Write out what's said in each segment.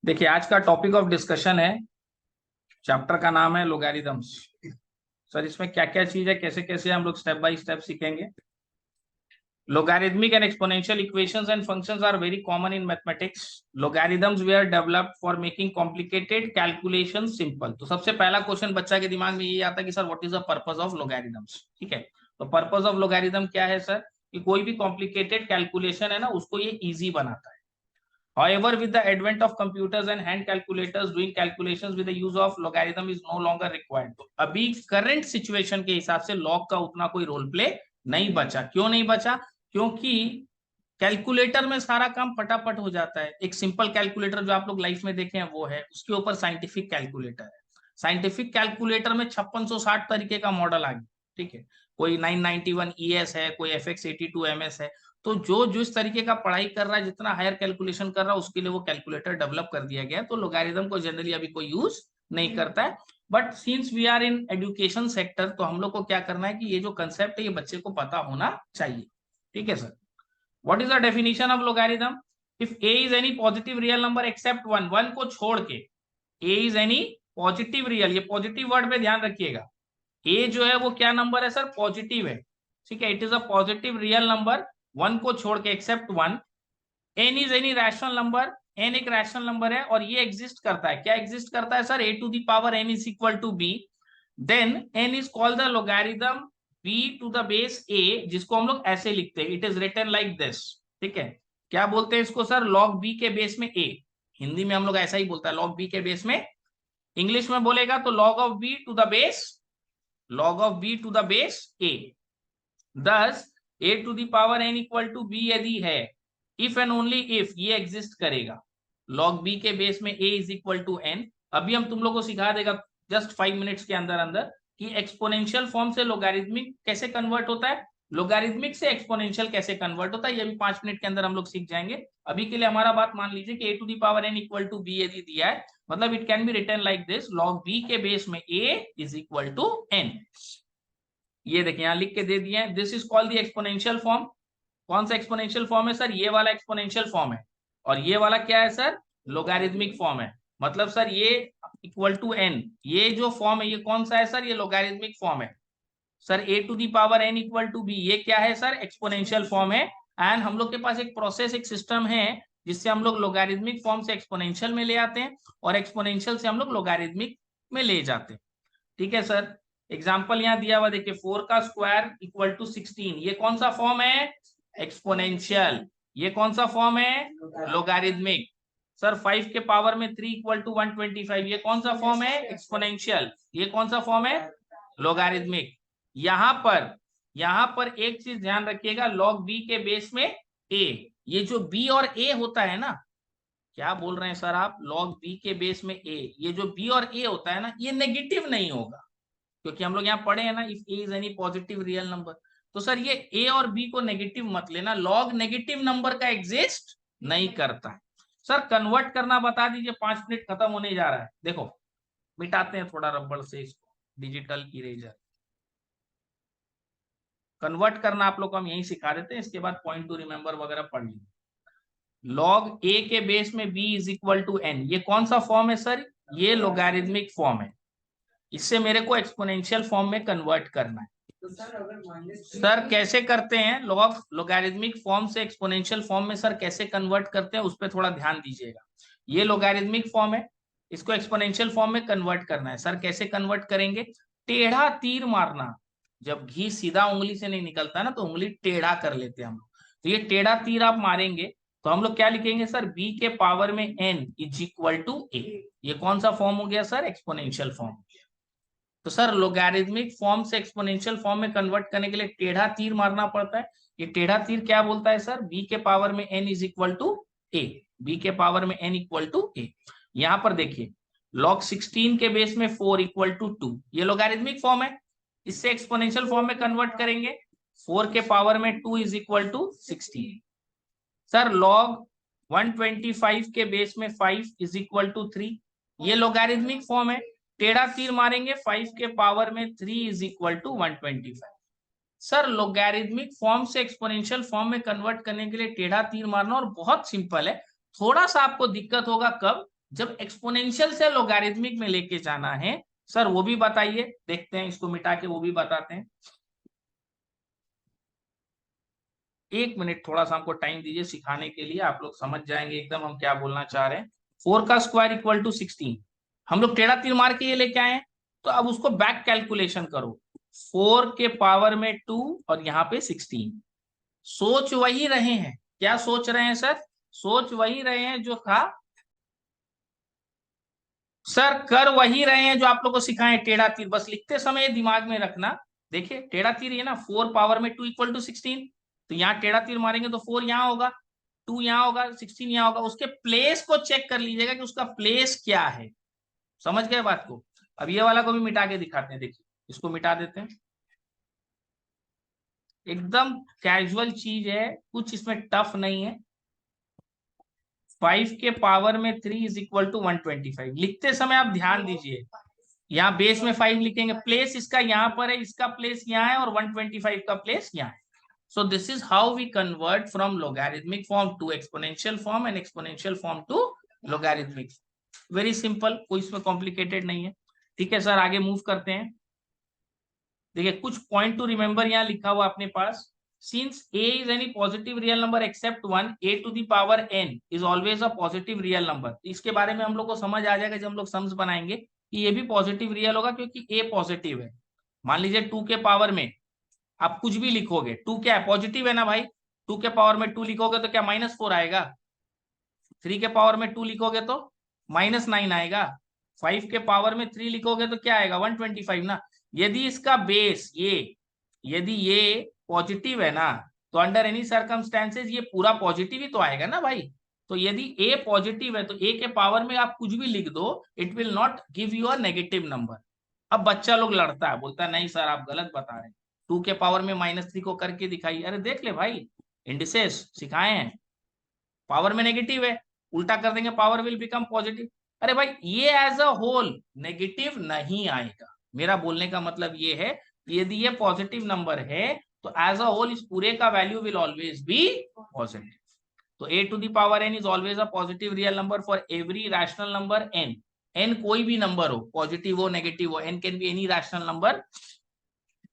देखिए, आज का टॉपिक ऑफ डिस्कशन है, चैप्टर का नाम है लोगैरिथम्स। सर, इसमें क्या क्या चीज है, कैसे कैसे हम लोग स्टेप बाय स्टेप सीखेंगे। Logarithmic and exponential equations and functions are very common in mathematics. Logarithms were developed for making complicated calculations simple. तो सबसे पहला क्वेश्चन बच्चा के दिमाग में ये आता है कि sir what is the purpose of logarithms. ठीक है, तो पर्पस ऑफ लोगैरिथम क्या है सर, कि कोई भी कॉम्प्लिकेटेड कैलकुलेशन है ना, उसको ये इजी बनाता है। However, with the advent of computers and hand calculators, doing calculations with the use of logarithm is no longer required. तो अभी करंट सिचुएशन के हिसाब से लॉग का उतना कोई रोल प्ले नहीं बचा। क्यों नहीं बचा? क्योंकि कैलकुलेटर में सारा काम फटाफट हो जाता है। एक सिंपल कैलकुलेटर जो आप लोग लाइफ में देखे हैं वो है, उसके ऊपर साइंटिफिक कैलकुलेटर है। साइंटिफिक कैलकुलेटर में 5660 तरीके का मॉडल आ गया। ठीक है, कोई 991 ES है, कोई FX82 MS है। तो जो जिस तरीके का पढ़ाई कर रहा है, जितना हायर कैलकुलेशन कर रहा है, उसके लिए वो कैलकुलेटर डेवलप कर दिया गया है। तो लोगारिथम को जनरली अभी कोई यूज नहीं करता है। But since we are in education sector, तो हम लोग को क्या करना है कि ये जो कंसेप्ट है ये बच्चे को पता होना चाहिए। ठीक है sir. What is the definition of logarithm? If a is any positive real number except one, one को छोड़ के a is any positive real, ये पॉजिटिव वर्ड पे ध्यान रखिएगा। a जो है वो क्या नंबर है सर? पॉजिटिव है। ठीक है, it is a positive real number, one को छोड़ के except one. n is any rational number, n एक रैशनल नंबर है और ये एग्जिस्ट करता है। क्या एग्जिस्ट करता है sir? a to the power n is equal to b। Then n is called the logarithm b to the base a, जिसको हम लोग ऐसे लिखते हैं, it is written like this. ठीक है, क्या बोलते हैं इसको सर? log b के बेस में a। हिंदी में हम लोग ऐसा ही बोलता है, log b के बेस में। इंग्लिश में बोलेगा तो log of b to the base, log of b to the base a। Thus a to the power n equal to b यदि है, इफ एंड ओनली इफ ये एग्जिस्ट करेगा, log b के base में a is equal to n। अभी हम तुम लोग को सिखा देगा जस्ट 5 मिनट्स के अंदर अंदर कि एक्सपोनेंशियल फॉर्म से लोगारिथमिक कैसे कन्वर्ट होता है, लोगारिथमिक से एक्सपोनेंशियल कैसे कन्वर्ट होता है, ये भी 5 मिनट के अंदर हम लोग सीख जाएंगे। अभी के लिए हमारा बात मान लीजिए कि a to the power n equal to b यदि दिया है, मतलब it can be written like this, log b के बेस में a is equal to n। ये देखिए यहां लिख के दे दिए हैं, this is called the exponential form. कौन सा एक्सपोनेंशियल फॉर्म है सर? ये वाला एक्सपोनेंशियल फॉर्म है। और ये वाला क्या है सर? लोगारिथमिक फॉर्म है। मतलब सर ये इक्वल टू n, ये जो फॉर्म है ये कौन सा है सर? ये लोगारिथमिक फॉर्म है। Sir a to the power n equal to b, ये क्या है सर? एक्सपोनेंशियल फॉर्म है। एंड हम लोग के पास एक प्रोसेस, एक सिस्टम है जिससे हम लोग लोगारिथमिक फॉर्म से एक्सपोनेंशियल में ले आते हैं और एक्सपोनेंशियल से हम लोग लोगारिथमिक में ले जाते हैं। ठीक है सर। एग्जाम्पल यहाँ दिया हुआ देखिए, 4 का स्क्वायर इक्वल टू 16, ये कौन सा फॉर्म है? एक्सपोनेंशियल। ये कौन सा फॉर्म है? लोगारिथमिक। सर 5 के पावर में 3 इक्वल टू 125, ये कौन सा फॉर्म है? एक्सपोनेंशियल। ये कौन सा फॉर्म है? लोगारिथमिक। यहां पर एक चीज ध्यान रखिएगा, log b के बेस में a, ये जो b और a होता है ना, क्या बोल रहे हैं सर आप? log b के बेस में a, ये जो b और a होता है ना, ये नेगेटिव नहीं होगा। क्योंकि हम लोग यहाँ पढ़े हैं ना, if a is any positive real number. तो सर ये a और b को नेगेटिव मत लेना, log नेगेटिव नंबर का एग्जिस्ट नहीं करता है। सर कन्वर्ट करना बता दीजिए, 5 मिनट खत्म होने जा रहा है। देखो मिटाते हैं थोड़ा रबड़ से इसको, डिजिटल इरेजर। कन्वर्ट करना आप लोग को हम यही सिखा देते हैं, इसके बाद पॉइंट टू रिमेंबर वगैरह पढ़ लीजिए। log a के बेस में b is equal to n, ये कौन सा फॉर्म है सर? ये लोगारिथमिक फॉर्म है। इससे मेरे को एक्सपोनेंशियल फॉर्म में कन्वर्ट करना है। तो सर अगर मान लीजिए सर कैसे करते हैं लोगारिथमिक फॉर्म से एक्सपोनेंशियल फॉर्म में, सर कैसे कन्वर्ट करते हैं उस पर थोड़ा ध्यान दीजिएगा। ये लोगारिथमिक फॉर्म है, इसको एक्सपोनेंशियल फॉर्म में कन्वर्ट करना है। सर कैसे कन्वर्ट करेंगे? टेढ़ा तीर मारना। जब घी सीधा उंगली से नहीं निकलता ना, तो उंगली टेढ़ा कर लेते हैं हम लोग। तो ये टेढ़ा तीर आप मारेंगे तो हम लोग क्या लिखेंगे सर? b के पावर में n is equal to a। ये कौन सा फॉर्म हो गया सर? Exponential form. तो सर लोगैरिथमिक फॉर्म से एक्सपोनेंशियल फॉर्म में कन्वर्ट करने के लिए टेढ़ा तीर मारना पड़ता है। ये टेढ़ा तीर क्या बोलता है सर? b के पावर में n is equal to a, b के पावर में n इक्वल टू a। यहां पर देखिए log 16 के बेस में 4 इक्वल टू 2, ये लोगैरिथमिक फॉर्म है। इससे एक्सपोनेंशियल फॉर्म में कन्वर्ट करेंगे, 4 के पावर में 2 is equal to 16। Sir log 125 के बेस में 5 इज इक्वल टू 3, ये लोगैरिथमिक फॉर्म है। टेढ़ा तीर मारेंगे, 5 के पावर में 3 is equal to 125। Sir logarithmic form से एक्सपोनेंशियल फॉर्म में कन्वर्ट करने के लिए टेढ़ा तीर मारना और बहुत सिंपल है। थोड़ा सा आपको दिक्कत होगा कब? जब एक्सपोनेंशियल से लोगारिथमिक में लेके जाना है सर वो भी बताइए, देखते हैं इसको मिटा के वो भी बताते हैं। एक मिनट थोड़ा सा हमको टाइम दीजिए सिखाने के लिए, आप लोग समझ जाएंगे एकदम हम क्या बोलना चाह रहे हैं। 4 का स्क्वायर इक्वल टू 16, हम लोग टेढ़ा तीर मार के ये लेके आए हैं, तो अब उसको बैक कैलकुलेशन करो। 4 के पावर में 2 और यहाँ पे 16। सोच वही रहे हैं, क्या सोच रहे हैं सर? सोच वही रहे हैं जो था सर, कर वही रहे हैं जो आप लोग को सिखाए टेढ़ा तीर, बस लिखते समय दिमाग में रखना। देखिए टेढ़ा तीर ये ना 4 पावर में 2 इक्वल टू 16, तो यहाँ टेढ़ा तीर मारेंगे तो 4 यहाँ होगा, 2 यहाँ होगा, 16 यहाँ होगा। उसके प्लेस को चेक कर लीजिएगा कि उसका प्लेस क्या है। समझ गए बात को? अब ये वाला को भी मिटा के दिखाते हैं, देखिए इसको मिटा देते हैं। एकदम कैजुअल चीज है, कुछ इसमें टफ नहीं है। 5 के पावर में 3 इज इक्वल टू 125। लिखते समय आप ध्यान दीजिए, यहाँ बेस में 5 लिखेंगे, प्लेस इसका यहाँ पर है, इसका प्लेस यहाँ है और 125 का प्लेस यहाँ है। So this is how we convert from logarithmic form to exponential form and exponential form to logarithmic. Very simple, कोई इसमें कॉम्प्लिकेटेड नहीं है। ठीक है सर, आगे मूव करते हैं। देखिए कुछ पॉइंट टू रिमेंबर यहाँ लिखा हुआ अपने पास। Since a is any positive real number except 1, a to the power n is always a positive real number। इसके बारे में हम लोग को समझ आ जाएगा जब हम लोग सम्स बनाएंगे कि ये भी पॉजिटिव रियल होगा क्योंकि a पॉजिटिव है। मान लीजिए 2 के पावर में आप कुछ भी लिखोगे, 2 क्या है? पॉजिटिव है ना भाई। 2 के पावर में 2 लिखोगे तो क्या -4 आएगा? 3 के पावर में 2 लिखोगे तो -9 आएगा। 5 के पावर में 3 लिखोगे तो क्या आएगा? 125 ना। यदि इसका बेस यदि ये पॉजिटिव है ना, तो अंडर एनी सर्कमस्टेंसेस ये पूरा पॉजिटिव ही तो आएगा ना भाई। तो यदि ए पॉजिटिव है तो ए के पावर में आप कुछ भी लिख दो, it will not give you a negative number. अब बच्चा लोग लड़ता है, बोलता है नहीं सर आप गलत बता रहे हैं, 2 के पावर में -3 को करके दिखाइए। अरे देख ले भाई, इंडिसेस सिखाए हैं, पावर में नेगेटिव है, उल्टा कर देंगे पावर विल बिकम पॉजिटिव। अरे भाई ये एज अ होल नेगेटिव नहीं आएगा। मेरा बोलने का मतलब ये है, यदि ये पॉजिटिव नंबर है तो एज अ होल इस पूरे का value will always be positive. तो a to the power n is always a positive real number for every rational number n। n कोई भी नंबर हो, पॉजिटिव हो नेगेटिव हो, n can be any rational number.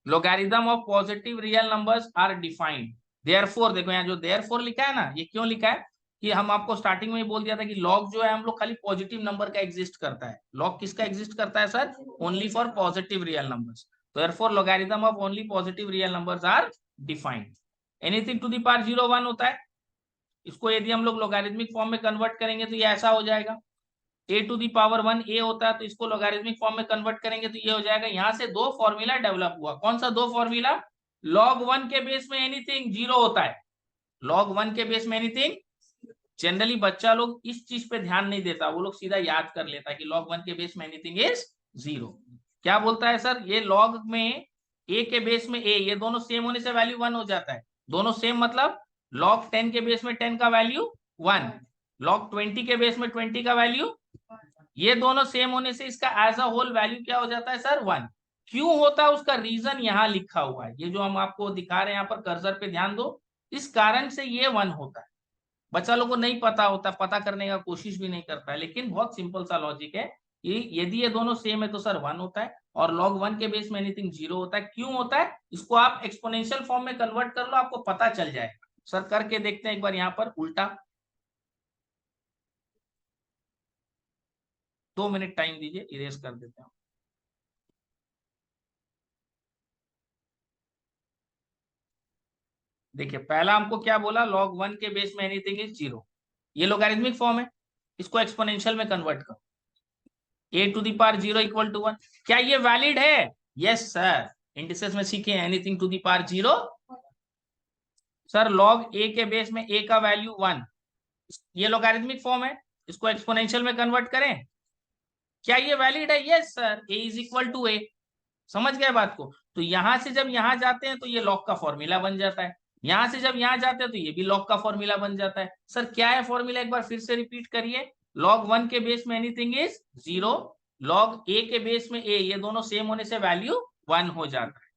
Logarithm of positive real numbers are defined. Therefore, देखो यहाँ जो therefore लिखा है ना, ये क्यों लिखा है कि हम आपको स्टार्टिंग में ही बोल दिया था कि लॉग जो है हम लोग खाली पॉजिटिव नंबर का एग्जिस्ट करता है। लॉग किसका एग्जिस्ट करता है sir? Only for positive real numbers. Therefore logarithm of only positive real numbers are defined. Anything to the power 0 1 होता है, इसको यदि हम लोग लोगैरिथमिक फॉर्म में कन्वर्ट करेंगे तो ये ऐसा हो जाएगा। a to the power 1 a होता है, तो इसको लोगैरिथमिक फॉर्म में कन्वर्ट करेंगे तो ये हो जाएगा। यहां से दो फॉर्मूला डेवलप हुआ, कौन सा दो फॉर्मूला? log 1 के बेस में एनीथिंग 0 होता है, log 1 के बेस में एनीथिंग। जनरली बच्चा लोग इस चीज पे ध्यान नहीं देता, वो लोग सीधा याद कर लेता है कि log 1 के बेस में एनीथिंग इज 0। क्या बोलता है सर? ये log में a के बेस में a, ये दोनों सेम होने से वैल्यू 1 हो जाता है। दोनों सेम मतलब log 10 के बेस में 10 का वैल्यू 1, log 20 के बेस में 20 का वैल्यू, ये दोनों सेम होने से इसका एज अ होल वैल्यू क्या हो जाता है सर? 1। क्यों होता है उसका रीजन यहाँ लिखा हुआ है, ये जो हम आपको दिखा रहे हैं यहाँ पर, कर्सर पे ध्यान दो। इस कारण से ये 1 होता है। बच्चा लोगों को नहीं पता होता, पता करने का कोशिश भी नहीं करता है, लेकिन बहुत सिंपल सा लॉजिक है कि यदि ये दोनों सेम है तो सर 1 होता है, और log 1 के बेस में एनीथिंग 0 होता है। क्यों होता है? इसको आप एक्सपोनेंशियल फॉर्म में कन्वर्ट कर लो, आपको पता चल जाएगा। सर करके देखते हैं एक बार यहाँ पर उल्टा। 2 मिनट टाइम दीजिए, इरेज कर देते हैं। देखिए पहला हमको क्या बोला? log 1 के बेस में एनीथिंग इज 0, ये लोगैरिथमिक फॉर्म है। इसको एक्सपोनेंशियल में कन्वर्ट करो, a to the power 0 equal to 1। क्या ये वैलिड है? यस सर, इंडिसेस में सीखे anything to the power 0। Sir log a के बेस में a का वैल्यू 1, ये लोगैरिथमिक फॉर्म है, इसको एक्सपोनेंशियल में कन्वर्ट करें, क्या ये वैलिड है? Yes sir, a is equal to a। समझ गए बात को? तो यहां से जब यहां जाते हैं तो ये लॉग का फॉर्मूला बन जाता है, यहां से जब यहां जाते हैं तो ये भी लॉग का फॉर्मूला बन जाता है। सर क्या है फॉर्मूला? एक बार फिर से रिपीट करिए। log 1 के बेस में एनीथिंग इज 0, log a के बेस में a, ये दोनों सेम होने से वैल्यू 1 हो जाता है।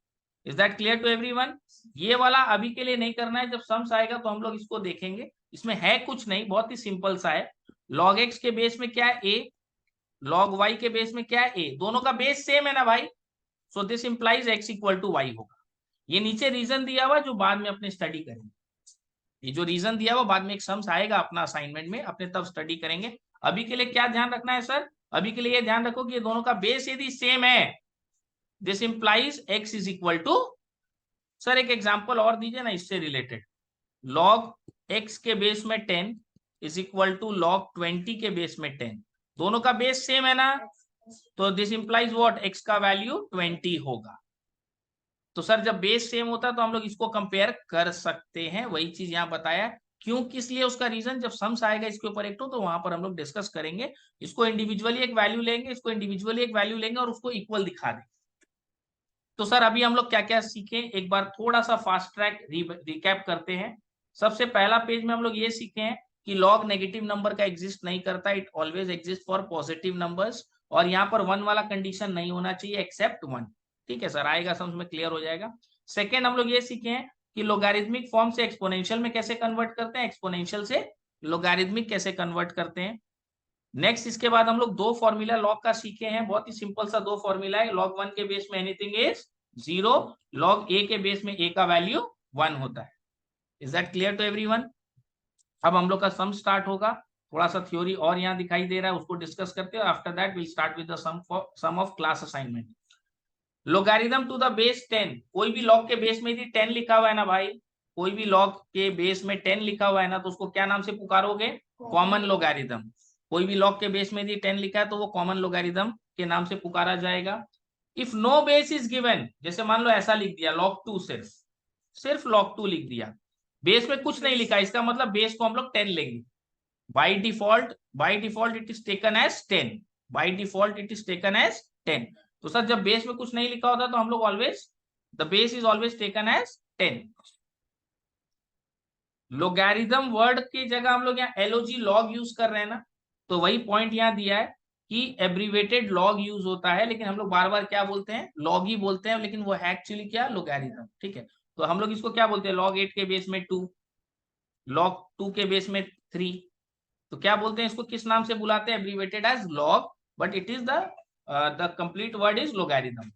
Is that clear to everyone? ये वाला अभी के लिए नहीं करना है, जब सम्स आएगा तो हम लोग इसको देखेंगे। इसमें है कुछ नहीं, बहुत ही सिंपल सा है। log x के बेस में क्या है a, log y के बेस में क्या है a, दोनों का बेस सेम है ना भाई, so this implies x equal to y होगा। ये नीचे रीजन दिया हुआ जो बाद में अपने स्टडी करेंगे, ये जो रीजन दिया हुआ बाद में एक सम्स आएगा अपना असाइनमेंट में, अपने तब स्टडी करेंगे। अभी के लिए क्या ध्यान रखना है सर, अभी के लिए ये ध्यान रखो कि ये दोनों का बेस यदि सेम है, this implies x is equal to, sir एक एग्जांपल और दीजिए ना इससे रिलेटेड, log x के बेस में 10 इज इक्वल टू log 20 के बेस में 10, दोनों का बेस सेम है ना, तो दिस इंप्लाइज व्हाट, x का वैल्यू 20 होगा। तो सर जब बेस सेम होता है तो हम लोग इसको कंपेयर कर सकते हैं, वही चीज यहाँ बताया। क्यों, किस लिए, उसका रीजन जब सम्स आएगा इसके ऊपर एक तो वहां पर हम लोग डिस्कस करेंगे। इसको इंडिविजुअली एक वैल्यू लेंगे, इसको इंडिविजुअली एक वैल्यू लेंगे और उसको इक्वल दिखा देंगे। तो सर अभी हम लोग क्या क्या सीखे, एक बार थोड़ा सा फास्ट ट्रैक रिकैप करते हैं। सबसे पहला पेज में हम लोग ये सीखे हैं कि लॉग नेगेटिव नंबर का एग्जिस्ट नहीं करता, it always exist for positive numbers, और यहाँ पर 1 वाला कंडीशन नहीं होना चाहिए एक्सेप्ट 1। ठीक है सर, आएगा समझ में, क्लियर हो जाएगा। सेकेंड हम लोग ये सीखे हैं कि लोगारिथमिक फॉर्म से एक्सपोनेंशियल में कैसे कन्वर्ट करते हैं, एक्सपोनेंशियल से लोगारिथमिक कैसे कन्वर्ट करते हैं। नेक्स्ट इसके बाद हम लोग दो फॉर्मूला लॉग का सीखे हैं, बहुत ही सिंपल सा दो फॉर्मूला है। log 1 के बेस में एनीथिंग इज 0, log a के बेस में a का वैल्यू 1 होता है। Is that clear to everyone? अब हम लोग का सम स्टार्ट होगा, थोड़ा सा थ्योरी और यहाँ दिखाई दे रहा है, उसको डिस्कस करते हैं। After that will start with the sum of class assignment. Logarithm to the base 10, कोई भी लॉग के बेस में यदि 10 लिखा हुआ है ना भाई, कोई भी लॉग के बेस में 10 लिखा हुआ है ना, तो उसको क्या नाम से पुकारोगे, कॉमन लोगारिथम। कोई भी लॉग के बेस में यदि 10 लिखा है तो वो कॉमन लोगारिथम के नाम से पुकारा जाएगा। If no base is given, जैसे मान लो ऐसा लिख दिया log 2, सिर्फ log 2 लिख दिया, बेस में कुछ नहीं लिखा, इसका मतलब बेस को हम लोग 10 लेंगे। By default it is taken as 10, by default it is taken as 10। तो सर जब बेस में कुछ नहीं लिखा होता तो हम लोग always, the base is always taken as 10। Logarithm word की जगह हम लोग यहाँ एलओजी लॉग यूज कर रहे हैं ना, तो वही पॉइंट यहाँ दिया है कि एब्रीवेटेड लॉग यूज होता है, लेकिन हम लोग बार बार क्या बोलते हैं, लॉग ही बोलते हैं, लेकिन वो है एक्चुअली क्या, लोगैरिथम। ठीक है, तो हम लोग इसको क्या बोलते हैं, log 8 के बेस में 2, log 2 के बेस में 3, तो क्या बोलते हैं इसको, किस नाम से बुलाते हैं, abbreviated as log, but it is the complete word is logarithm.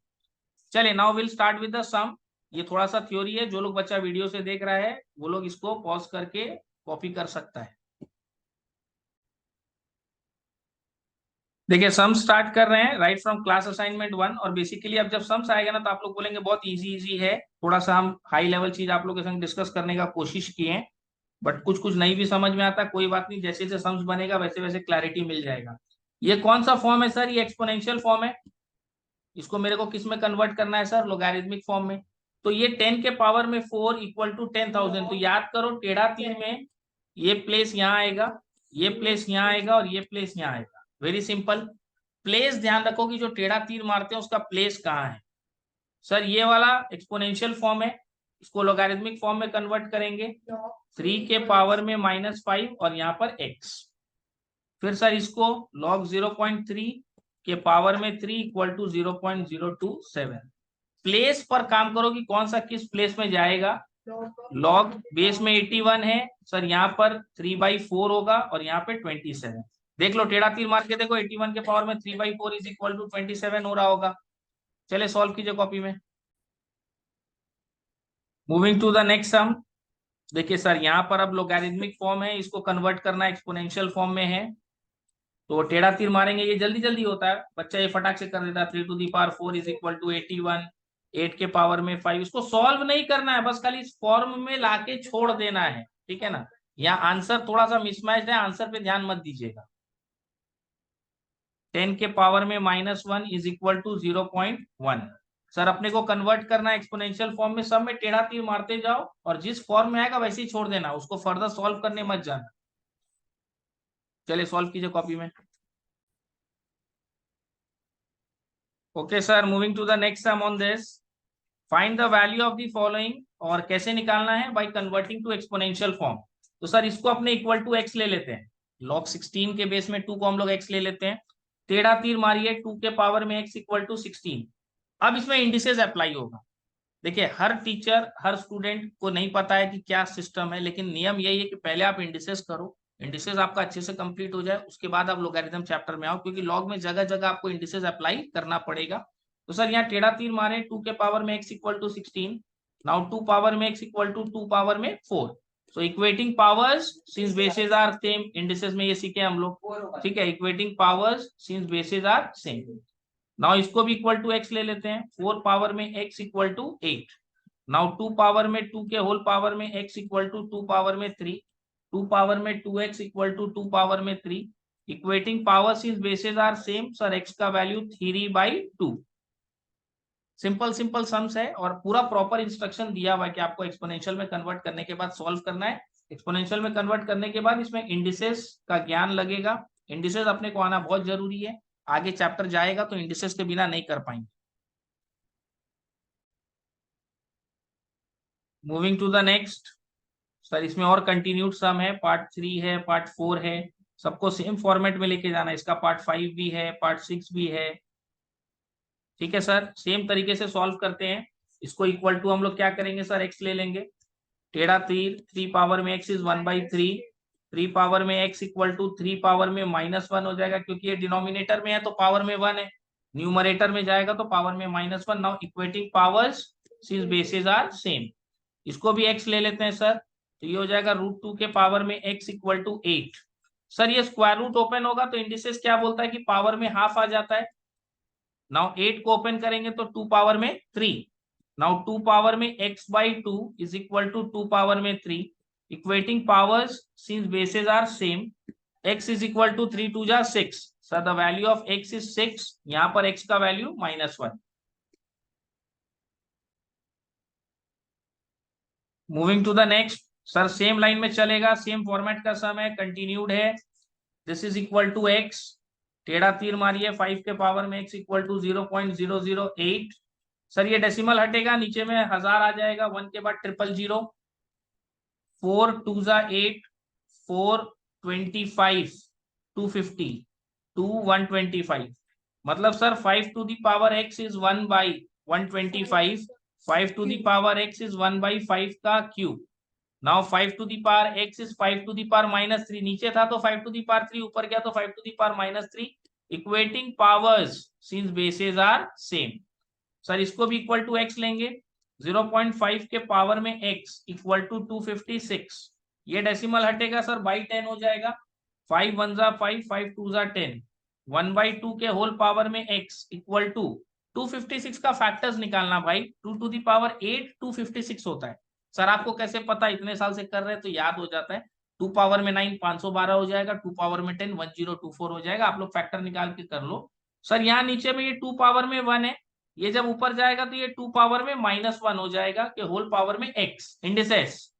चलिए now will start with the sum. ये थोड़ा सा थ्योरी है, जो लोग बच्चा वीडियो से देख रहा है वो लोग इसको पॉज करके कॉपी कर सकता है। देखिए सम स्टार्ट कर रहे हैं राइट फ्रॉम क्लास असाइनमेंट 1, और बेसिकली अब जब सम्स आएगा ना तो आप लोग बोलेंगे बहुत इजी इजी है, थोड़ा सा हम हाई लेवल चीज आप लोग के संग डिस्कस करने का कोशिश किए हैं, बट कुछ कुछ नहीं भी समझ में आता, कोई बात नहीं, जैसे जैसे सम्स बनेगा वैसे वैसे क्लैरिटी मिल जाएगा। ये कौन सा फॉर्म है सर, ये एक्सपोनेंशियल फॉर्म है, इसको मेरे को किस में कन्वर्ट करना है सर, लोगैरिथमिक फॉर्म में। तो ये 10 के पावर में 4 इक्वल टू 10,000, तो याद करो टेढ़ा तीर में ये प्लेस यहाँ आएगा, ये प्लेस यहाँ आएगा और ये प्लेस यहाँ आएगा, वेरी सिंपल। प्लेस ध्यान रखो कि जो टेढ़ा तीर मारते हैं उसका प्लेस कहाँ है। सर ये वाला एक्सपोनेंशियल फॉर्म है, इसको लोगैरिथमिक फॉर्म में कन्वर्ट करेंगे, 3 के पावर में -5 और यहाँ पर x। फिर सर इसको log 0.3 के पावर में 3 इक्वल टू 0.027। प्लेस पर काम करो कि कौन सा किस प्लेस में जाएगा। लॉग बेस में 81 है सर, यहाँ पर 3/4 होगा और यहाँ पे 27। देख लो टेढ़ा तीर मार के देखो, 81 के पावर में 3/4 इज इक्वल टू 27 हो रहा होगा। चले सॉल्व कीजिए कॉपी में। Moving to the next sum. देखिए सर यहाँ पर अब लोगैरिथमिक फॉर्म है, इसको कन्वर्ट करना एक्सपोनेंशियल फॉर्म में है, तो टेढ़ा तीर मारेंगे, ये जल्दी जल्दी होता है, बच्चा ये फटाक से कर देता है। 3 to the power 4 is equal to 81, 8 के पावर में 5। इसको सॉल्व नहीं करना है, बस खाली इस फॉर्म में लाके छोड़ देना है, ठीक है ना। यहाँ आंसर थोड़ा सा मिसमैच है, आंसर पे ध्यान मत दीजिएगा। 10 के पावर में -1 इज इक्वल टू 0.1। सर अपने को कन्वर्ट करना है एक्सपोनेंशियल फॉर्म में, सब में टेढ़ा तीर मारते जाओ और जिस फॉर्म में आएगा वैसे ही छोड़ देना, उसको फर्दर सॉल्व करने मत जाना। चलिए सॉल्व कीजिए कॉपी में। Okay sir, moving to the next sum on this. Find the value of the following, और कैसे निकालना है, by converting to exponential form. तो सर इसको अपने इक्वल टू x ले लेते हैं, log 16 के बेस में 2 को हम लोग x ले लेते हैं, टेढ़ा तीर मारिए 2 के पावर में x इक्वल टू 16। अब इसमें इंडिसेस अप्लाई होगा। देखिए हर टीचर हर स्टूडेंट को नहीं पता है कि क्या सिस्टम है, लेकिन नियम यही है कि पहले आप इंडिसेस करो, इंडिसेस आपका अच्छे से कंप्लीट हो जाए, उसके बाद आप लोगैरिथम चैप्टर में आओ, क्योंकि लॉग में जगह जगह आपको इंडिसेस अप्लाई करना पड़ेगा। तो सर यहाँ टेढ़ा तीर मारे 2 के पावर में x equal to 16, now 2 power में x इक्वल टू 2 पावर में 4। So equating powers since bases are same, indices में ये सीखे हम लोग, ठीक है। Equating powers since bases are same. Now इसको भी इक्वल टू x ले लेते हैं, 4 पावर में x equal to 8। Now 2 power में 2 के होल पावर में x इक्वल टू 2 पावर में 3, 2 पावर में 2x इक्वल टू 2 पावर में 3। Equating power since bases are same, sir x का वैल्यू 3/2। सिंपल सिंपल सम्स है और पूरा प्रॉपर इंस्ट्रक्शन दिया हुआ है कि आपको एक्सपोनेंशियल में कन्वर्ट करने के बाद सॉल्व करना है। एक्सपोनेंशियल में कन्वर्ट करने के बाद इसमें इंडिसेस का ज्ञान लगेगा। इंडिसेस अपने को आना बहुत जरूरी है, आगे चैप्टर जाएगा तो इंडिसेस के बिना नहीं कर पाएंगे। Moving to the next, sir इसमें और कंटिन्यूड सम है, पार्ट 3 है, पार्ट 4 है, सबको सेम फॉर्मेट में लेके जाना है। इसका पार्ट 5 भी है, पार्ट 6 भी है, ठीक है सर। सेम तरीके से सॉल्व करते हैं। इसको इक्वल टू हम लोग क्या करेंगे सर, x ले लेंगे, टेढ़ा तीर 3 पावर में x इज 1/3, 3 पावर में x इक्वल टू 3 पावर में -1 हो जाएगा, क्योंकि ये डिनोमिनेटर में है तो पावर में 1 है, न्यूमरेटर में जाएगा तो पावर में -1। Now equating powers since bases are same, इसको भी x ले लेते हैं सर, तो ये हो जाएगा √2 के पावर में x इक्वल टू 8। सर ये स्क्वायर रूट ओपन होगा तो इंडिसेस क्या बोलता है कि पावर में हाफ आ जाता है। नाउ 8 को ओपन करेंगे तो 2 पावर में 3। नाउ 2 पावर में x/2 is equal to 2 power में 3। Equating powers since bases are same, x is equal to 3 2 जा 6। Sir the value of x is 6, यहां पर x का value -1। Moving to the next, sir same line में चलेगा, same format का sum है, continued है। This is equal to x, टेढ़ा तीर मारिए 5 के पावर में x इक्वल टू 0.008। सर ये डेसिमल हटेगा, नीचे में 1000 आ जाएगा, 1 के बाद 000। 4 2 जा 8, 4 25, 250, 2 125। मतलब sir 5 to the power x is 1/125, 5 to the power x is 1/5 का cube. Now 5 to the power x is 5 to the power -3, नीचे था तो 5 टू द पावर 3, ऊपर गया तो 5 to the power -3। Equating powers since bases are same, sir इसको भी equal to x लेंगे, 0.5 के पावर में x इक्वल टू 256। ये डेसिमल हटेगा सर बाई 10 हो जाएगा, 5 1 जा 5, 5 2 जा 10, 1/2 के होल पावर में x इक्वल टू 256 का फैक्टर्स निकालना भाई, 2 टू द पावर 8 256 होता है। सर आपको कैसे पता, इतने साल से कर रहे हैं तो याद हो जाता है। 2 पावर में 9 512 हो जाएगा, 2 पावर में 10 1024 हो जाएगा, आप लोग फैक्टर निकाल के कर लो। सर यहाँ नीचे में ये 2 पावर में 1 है, ये जब ऊपर जाएगा तो ये 2 पावर में -1 हो जाएगा कि होल पावर में x इंडिसेस।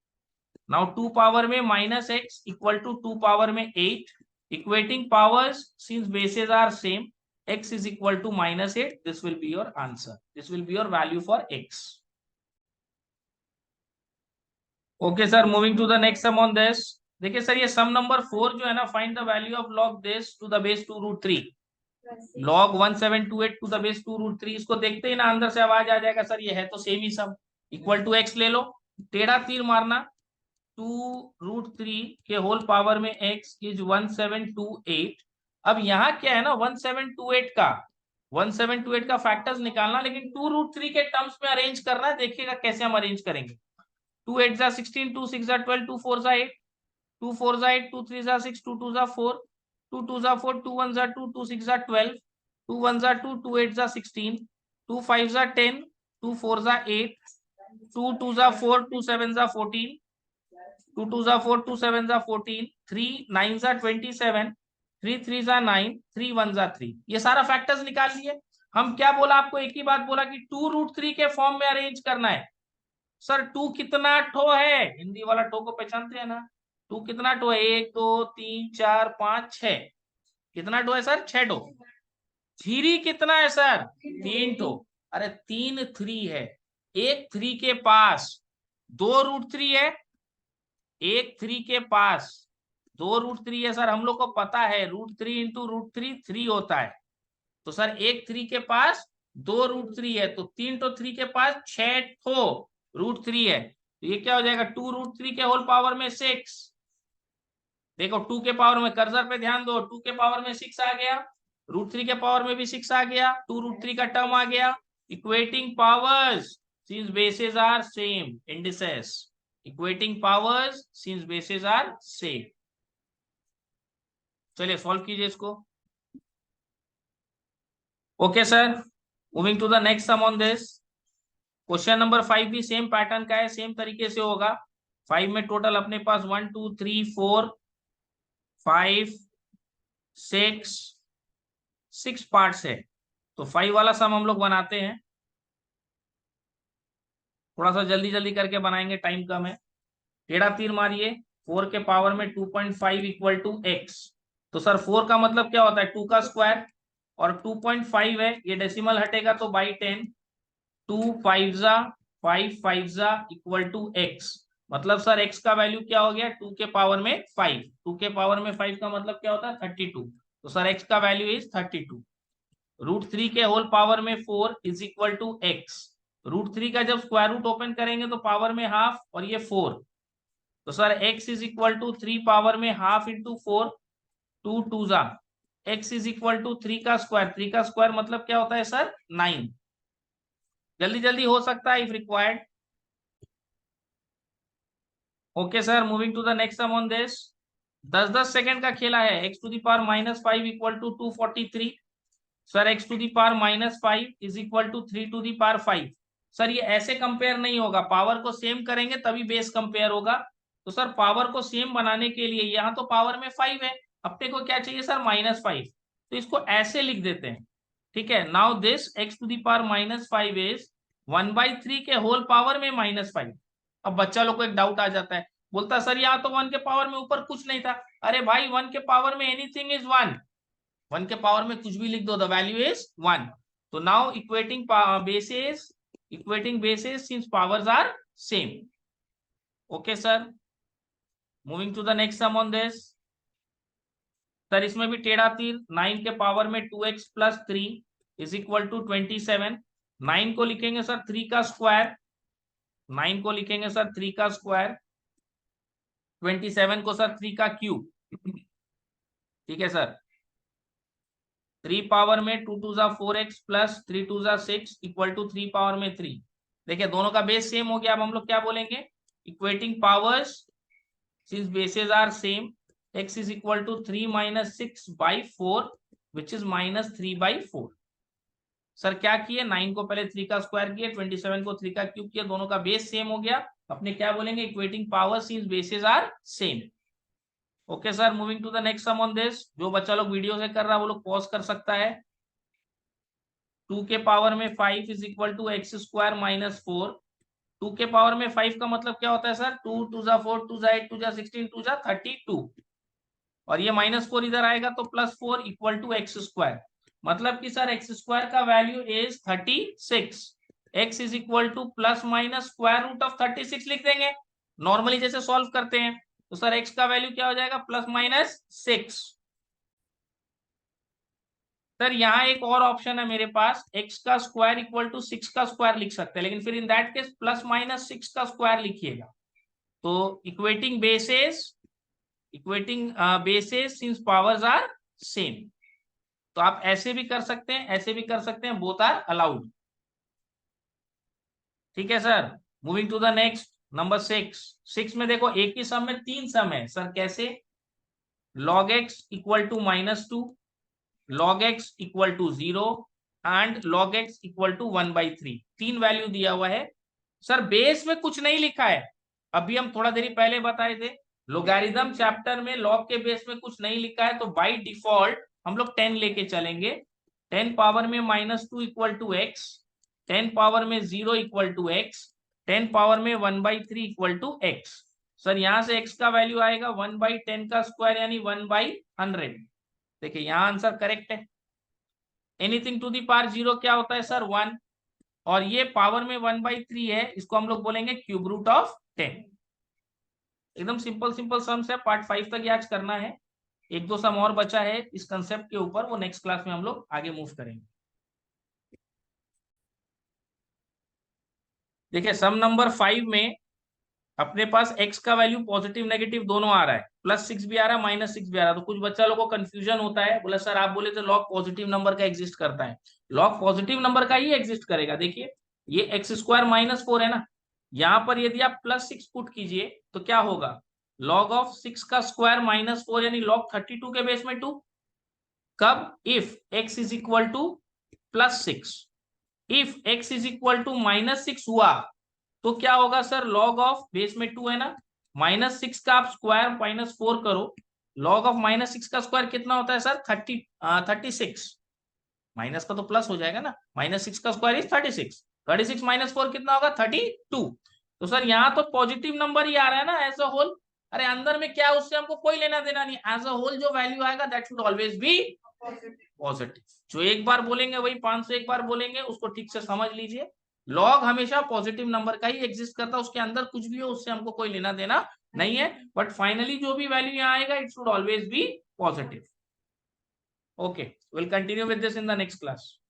नाउ 2 पावर में -x इक्वल टू 2 पावर में 8। Equating powers since bases are same, x is equal to -8, this will be your answer, this will be your value for x. Okay sir, moving to the next sum on this. देखिए sir ये sum number 4 जो है ना, find the value of log this to the base 2√3, log 1728 to the base 2√3। इसको देखते ही ना अंदर से आवाज आ जाएगा सर ये है तो सेम ही सम, इक्वल टू x ले लो, टेढ़ा तीर मारना, 2√3 के होल पावर में x इज 1728। अब यहाँ क्या है ना, 1728 का फैक्टर्स निकालना, लेकिन 2√3 के टर्म्स में अरेंज करना है। देखिएगा कैसे हम अरेंज करेंगे। 2 8 जा 16, 2 6 जा 12, 2 4 जा 8, 2 4 जा 8, 2 3 जा 6, 2 2 जा 4, 2 2 जा 4, 2 1 जा 2, 2 6 जा 12, 2 1 जा 2, 2 8 जा 16, 2 5 जा 10, 2 4 जा 8, 2 2 जा 4, 2 7 जा 14, 2 2 जा 4, 2 7 जा 14, 3 9 जा 27, 3 3 जा 9, 3 1 जा 3। ये सारा फैक्टर्स निकाल लिए। हम क्या बोला आपको, एक ही बात बोला कि 2√3 के फॉर्म में अरेंज करना है। सर 2 कितना ठो है, हिंदी वाला ठो को पहचानते हैं ना, 2 कितना ठो है, 1 2 3 4 5 6, कितना ठो है सर, 6 ठो। 3 कितना है सर, 3 ठो। अरे 3 3 है, एक 3 के पास 2√3 है, एक 3 के पास 2√3 है। सर हम लोग को पता है √3 इंटू √3 3 होता है, तो सर एक 3 के पास 2√3 है, तो 3 तो 3 के पास 6 ठो √3 है, तो ये क्या हो जाएगा, 2√3 के होल पावर में 6 देखो 2 के पावर में, कर्सर पे ध्यान दो, 2 के पावर में 6 आ गया, √3 के पावर में भी 6 आ गया, 2√3 का टर्म आ गया। Equating powers since bases are same, indices, equating powers since bases are same. चलिए सॉल्व कीजिए इसको। Okay sir, moving to the next sum on this. Question number 5 भी सेम पैटर्न का है, सेम तरीके से होगा। 5 में टोटल अपने पास 1 2 3 4 5 6 पार्ट्स है। तो 5 वाला सम हम लोग बनाते हैं, थोड़ा सा जल्दी जल्दी करके बनाएंगे, टाइम कम है। टेढ़ा तीर मारिए, 4 के पावर में 2.5 इक्वल टू x। तो सर 4 का मतलब क्या होता है, 2 का स्क्वायर, और 2.5 है, ये डेसिमल हटेगा तो बाई 10, 2 5 जा 5 5 जा इक्वल टू x। मतलब सर x का वैल्यू क्या हो गया, 2 के पावर में 5, 2 के पावर में 5 का मतलब क्या होता है 32। तो सर x का वैल्यू इज 32। √3 के होल पावर में 4 इज इक्वल टू x। √3 का जब स्क्वायर रूट ओपन करेंगे तो पावर में हाफ, और ये 4। तो sir x is equal to 3 power में हाफ इंटू 4, 2 2 जा, x इज इक्वल टू 3 का स्क्वायर, 3 का स्क्वायर मतलब क्या होता है सर 9। जल्दी जल्दी हो सकता है if required. Okay sir, moving to the next sum on this. 10-10 second का खेला है। x to the power -5 equal to 243। Sir x to the power -5 is equal to 3 to the power 5। Sir ये ऐसे कंपेयर नहीं होगा, power को same करेंगे तभी बेस कंपेयर होगा। तो सर पावर को सेम बनाने के लिए, यहाँ तो पावर में 5 है, अपने को क्या चाहिए सर -5, तो इसको ऐसे लिख देते हैं। ठीक है, now this x to the power -5 is 1/3 के होल पावर में -5। अब बच्चा लोग को एक डाउट आ जाता है, बोलता सर यहाँ तो 1 के पावर में ऊपर कुछ नहीं था। अरे भाई 1 के पावर में एनीथिंग इज 1, 1 के पावर में कुछ भी लिख दो, द वैल्यू इज 1। तो now equating bases since powers are same. Okay sir, moving to the next sum on this. Sir इसमें भी टेढ़ा तीर, 9 के पावर में 2x plus 3 is equal to 27। 9 को लिखेंगे सर 3 का स्क्वायर, 9 को लिखेंगे सर 3 का स्क्वायर, 27 को सर 3 का क्यूब। ठीक है सर, 3 पावर में 2 2 जा 4x प्लस 3 2 जा 6 इक्वल टू 3 पावर में 3। देखिए दोनों का बेस सेम हो गया। अब हम लोग क्या बोलेंगे, equating powers since bases are same, x is equal to 3 - 6/4 which is -3/4। Sir क्या किए, 9 को पहले 3 का स्क्वायर किए, 27 को 3 का क्यूब किया, दोनों का बेस सेम हो गया। अपने क्या बोलेंगे, equating powers since bases are same. Okay sir, moving to the next sum on this. जो बच्चा लोग वीडियो से कर रहा है वो लोग पॉज कर सकता है। 2 के पावर में 5 is equal to x square -4। 2 के पावर में 5 का मतलब क्या होता है सर, 2 2 जा 4, 2 जा 8, 2 जा 16, 2 जा 32, और ये -4 इधर आएगा तो +4 इक्वल टू x स्क्वायर। मतलब कि सर x स्क्वायर का value is 36। x is equal to plus minus square root of 36 लिख देंगे, नॉर्मली जैसे सॉल्व करते हैं। तो सर x का वैल्यू क्या हो जाएगा, +-6। सर यहाँ एक और ऑप्शन है मेरे पास, x का स्क्वायर इक्वल टू 6 का स्क्वायर लिख सकते हैं, लेकिन फिर इन दैट केस +-6 का स्क्वायर लिखिएगा। तो equating bases since powers are same, तो आप ऐसे भी कर सकते हैं, ऐसे भी कर सकते हैं, बोथ आर अलाउड। ठीक है sir, moving to the next number 6। 6 में देखो एक ही सम में 3 सम है सर, कैसे, log x equal to -2, log x equal to 0 and log x equal to 1/3, 3 value दिया हुआ है। सर बेस में कुछ नहीं लिखा है, अभी हम थोड़ा देरी पहले बताए थे, लोगारिथम चैप्टर में log के बेस में कुछ नहीं लिखा है, तो बाय डिफॉल्ट हम लोग 10 लेके चलेंगे। 10 पावर में -2 इक्वल टू x, 10 पावर में 0 इक्वल टू x, 10 पावर में 1/3 इक्वल टू x। सर यहां से x का वैल्यू आएगा 1/10 का स्क्वायर यानी 1/100। देखिए यहाँ आंसर करेक्ट है। एनीथिंग टू दी पावर 0 क्या होता है सर, 1, और ये पावर में 1/3 है, इसको हम लोग बोलेंगे क्यूब रूट ऑफ 10। एकदम सिंपल सिंपल सम्स है, पार्ट 5 तक याद करना है। एक दो सम और बचा है इस कंसेप्ट के ऊपर, वो नेक्स्ट क्लास में हम लोग आगे मूव करेंगे। देखिए सम नंबर 5 में अपने पास x का वैल्यू पॉजिटिव नेगेटिव दोनों आ रहा है, +6 भी आ रहा है, -6 भी आ रहा है। तो कुछ बच्चा लोगों को कंफ्यूजन होता है, बोला सर आप बोले तो लॉग पॉजिटिव नंबर का एग्जिस्ट करता है। लॉग पॉजिटिव नंबर का ही एग्जिस्ट करेगा। देखिए ये x² -4 है ना, यहां पर यदि आप +6 पुट कीजिए तो क्या होगा, लॉग ऑफ 6 का स्क्वायर -4 यानी लॉग 32 के बेस में 2। कब, if x is equal to +6। If x is equal to -6 हुआ तो क्या होगा सर, लॉग ऑफ बेस में 2 है ना, -6 का आप स्क्वायर -4 करो, लॉग ऑफ -6 का स्क्वायर कितना होता है सर, 36। माइनस का तो प्लस हो जाएगा ना, -6 का स्क्वायर इज 36, 36 -4 कितना होगा, 32। तो सर यहाँ तो पॉजिटिव नंबर ही आ रहा है ना एज अ होल। अरे अंदर में क्या, उससे हमको कोई लेना देना नहीं, एज अ होल जो वैल्यू आएगा that should always be positive. जो एक बार बोलेंगे वही 501 बार बोलेंगे, उसको ठीक से समझ लीजिए। लॉग हमेशा पॉजिटिव नंबर का ही एग्जिस्ट करता है, उसके अंदर कुछ भी हो उससे हमको कोई लेना देना नहीं है, बट फाइनली जो भी वैल्यू यहाँ आएगा it should always be positive. Okay, we'll continue with this in the next class.